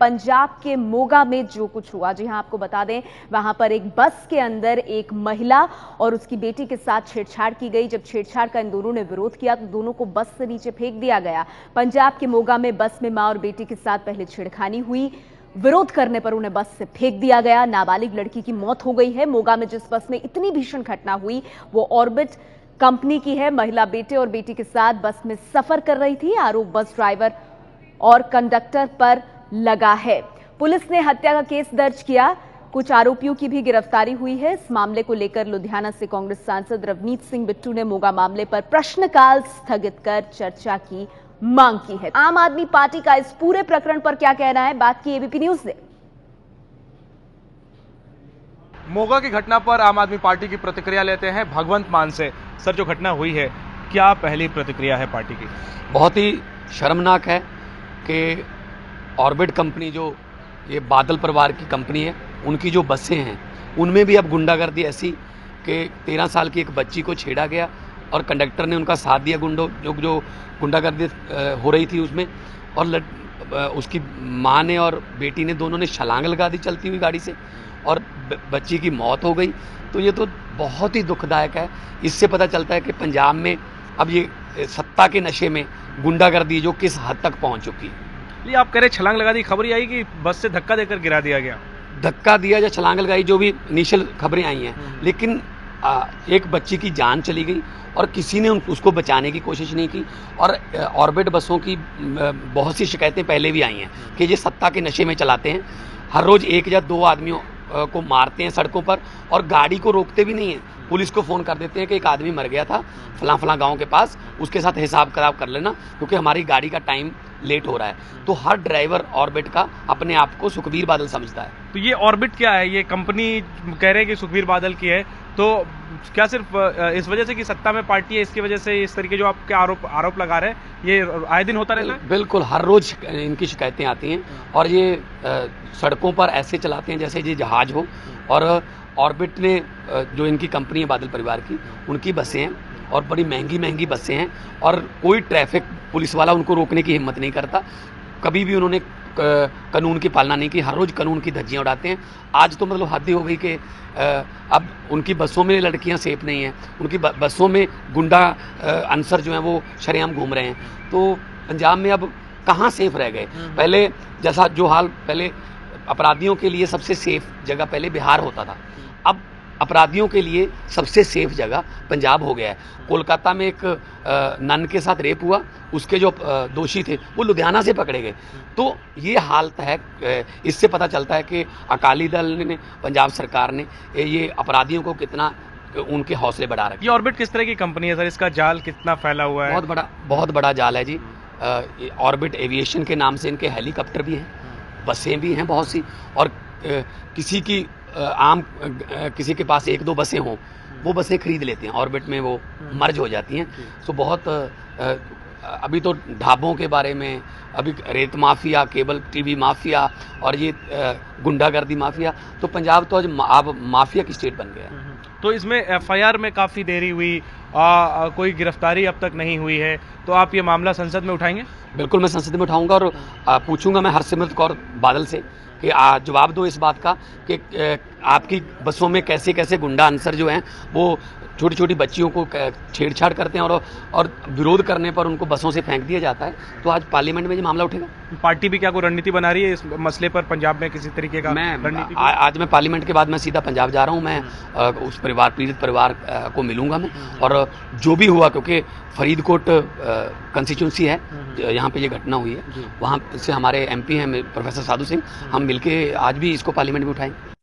पंजाब के मोगा में जो कुछ हुआ। जी हां, आपको बता दें, वहां पर एक बस के अंदर एक महिला और उसकी बेटी के साथ छेड़छाड़ की गई। जब छेड़छाड़ का इन दोनों ने विरोध किया तो दोनों को बस से नीचे फेंक दिया गया। पंजाब के मोगा में बस में मां और बेटी के साथ पहले छेड़खानी हुई, विरोध करने पर उन्हें बस से फेंक दिया गया। नाबालिग लड़की की मौत हो गई है। मोगा में जिस बस में इतनी भीषण घटना हुई वो ऑर्बिट कंपनी की है। महिला बेटे और बेटी के साथ बस में सफर कर रही थी। आरोप बस ड्राइवर और कंडक्टर पर लगा है। पुलिस ने हत्या का केस दर्ज किया। कुछ आरोपियों की भी गिरफ्तारी हुई है। इस मामले को लेकर लुधियाना से कांग्रेस सांसद रवनीत सिंह बिट्टू ने मोगा मामले पर प्रश्नकाल स्थगित कर चर्चा की मांग की है। आम आदमी पार्टी का इस पूरे प्रकरण पर क्या कहना है, बात की एबीपी न्यूज से। मोगा की घटना पर आम आदमी पार्टी की प्रतिक्रिया लेते हैं भगवंत मान से। सर, जो घटना हुई है, क्या पहली प्रतिक्रिया है पार्टी की? बहुत ही शर्मनाक है कि ऑर्बिट कंपनी, जो ये बादल परिवार की कंपनी है, उनकी जो बसें हैं उनमें भी अब गुंडागर्दी ऐसी कि 13 साल की एक बच्ची को छेड़ा गया और कंडक्टर ने उनका साथ दिया। जो गुंडागर्दी हो रही थी उसमें, और उसकी माँ ने और बेटी ने, दोनों ने छलांग लगा दी चलती हुई गाड़ी से और बच्ची की मौत हो गई। तो ये तो बहुत ही दुखदायक है। इससे पता चलता है कि पंजाब में अब ये सत्ता के नशे में गुंडागर्दी जो किस हद तक पहुंच चुकी है। ये आप कह रहे छलांग लगा दी, खबर आई कि बस से धक्का देकर गिरा दिया गया? धक्का दिया या छलांग लगाई, जो भी इनिशियल खबरें आई हैं, लेकिन एक बच्ची की जान चली गई और किसी ने उसको बचाने की कोशिश नहीं की। और ऑर्बिट बसों की बहुत सी शिकायतें पहले भी आई हैं कि ये सत्ता के नशे में चलाते हैं। हर रोज़ 1 या 2 आदमियों को मारते हैं सड़कों पर और गाड़ी को रोकते भी नहीं हैं। पुलिस को फ़ोन कर देते हैं कि एक आदमी मर गया था फलां फलां गांव के पास, उसके साथ हिसाब किताब कर लेना क्योंकि हमारी गाड़ी का टाइम लेट हो रहा है। तो हर ड्राइवर ऑर्बिट का अपने आप को सुखबीर बादल समझता है। तो ये ऑर्बिट क्या है? ये कंपनी कह रहे हैं कि सुखबीर बादल की है, तो क्या सिर्फ इस वजह से कि सत्ता में पार्टी है, इसकी वजह से इस तरीके जो आपके आरोप लगा रहे हैं, ये आए दिन होता रहता है? बिल्कुल, हर रोज़ इनकी शिकायतें आती हैं और ये सड़कों पर ऐसे चलाते हैं जैसे ये जहाज हो। और ऑर्बिट ने जो इनकी कंपनी है बादल परिवार की, उनकी बसें हैं और बड़ी महंगी महंगी बसें हैं और कोई ट्रैफिक पुलिस वाला उनको रोकने की हिम्मत नहीं करता। कभी भी उन्होंने कानून की पालना नहीं की, हर रोज़ कानून की धज्जियाँ उड़ाते हैं। आज तो मतलब हद ही हो गई कि अब उनकी बसों में लड़कियां सेफ नहीं हैं, उनकी बसों में गुंडा अनसर जो हैं वो शरेआम घूम रहे हैं। तो पंजाब में अब कहाँ सेफ रह गए? पहले जैसा जो हाल, पहले अपराधियों के लिए सबसे सेफ जगह पहले बिहार होता था, अब अपराधियों के लिए सबसे सेफ जगह पंजाब हो गया है। कोलकाता में एक नन के साथ रेप हुआ, उसके जो दोषी थे वो लुधियाना से पकड़े गए। तो ये हालत है। इससे पता चलता है कि अकाली दल ने, पंजाब सरकार ने ये अपराधियों को कितना उनके हौसले बढ़ा रखे। ये ऑर्बिट किस तरह की कंपनी है सर? इसका जाल कितना फैला हुआ है? बहुत बड़ा जाल है जी। ऑर्बिट एविएशन के नाम से इनके हेलीकॉप्टर भी हैं, बसें भी हैं बहुत सी, और किसी के पास 1-2 बसें हों, वो बसें खरीद लेते हैं, ऑर्बिट में वो मर्ज हो जाती हैं। तो बहुत अभी तो ढाबों के बारे में, अभी रेत माफिया, केबल टीवी माफिया और ये गुंडागर्दी माफिया, तो पंजाब तो अब माफिया की स्टेट बन गया है। तो इसमें एफआईआर में काफ़ी देरी हुई, कोई गिरफ्तारी अब तक नहीं हुई है, तो आप ये मामला संसद में उठाएंगे? बिल्कुल, मैं संसद में उठाऊंगा और पूछूंगा मैं हरसिमरत कौर बादल से कि जवाब दो इस बात का कि आपकी बसों में कैसे कैसे गुंडा अनसर जो हैं वो छोटी छोटी बच्चियों को छेड़छाड़ करते हैं और विरोध करने पर उनको बसों से फेंक दिया जाता है। तो आज पार्लियामेंट में ये मामला उठेगा। पार्टी भी क्या कोई रणनीति बना रही है इस मसले पर पंजाब में किसी तरीके का? आज मैं पार्लियामेंट के बाद मैं सीधा पंजाब जा रहा हूँ। मैं उस पीड़ित परिवार को मिलूंगा मैं, और जो भी हुआ, क्योंकि फरीदकोट कंस्टिट्यूंसी है यहाँ पे ये घटना हुई है, वहाँ से हमारे MP हैं प्रोफेसर साधु सिंह, हम मिलके आज भी इसको पार्लियामेंट में उठाएंगे।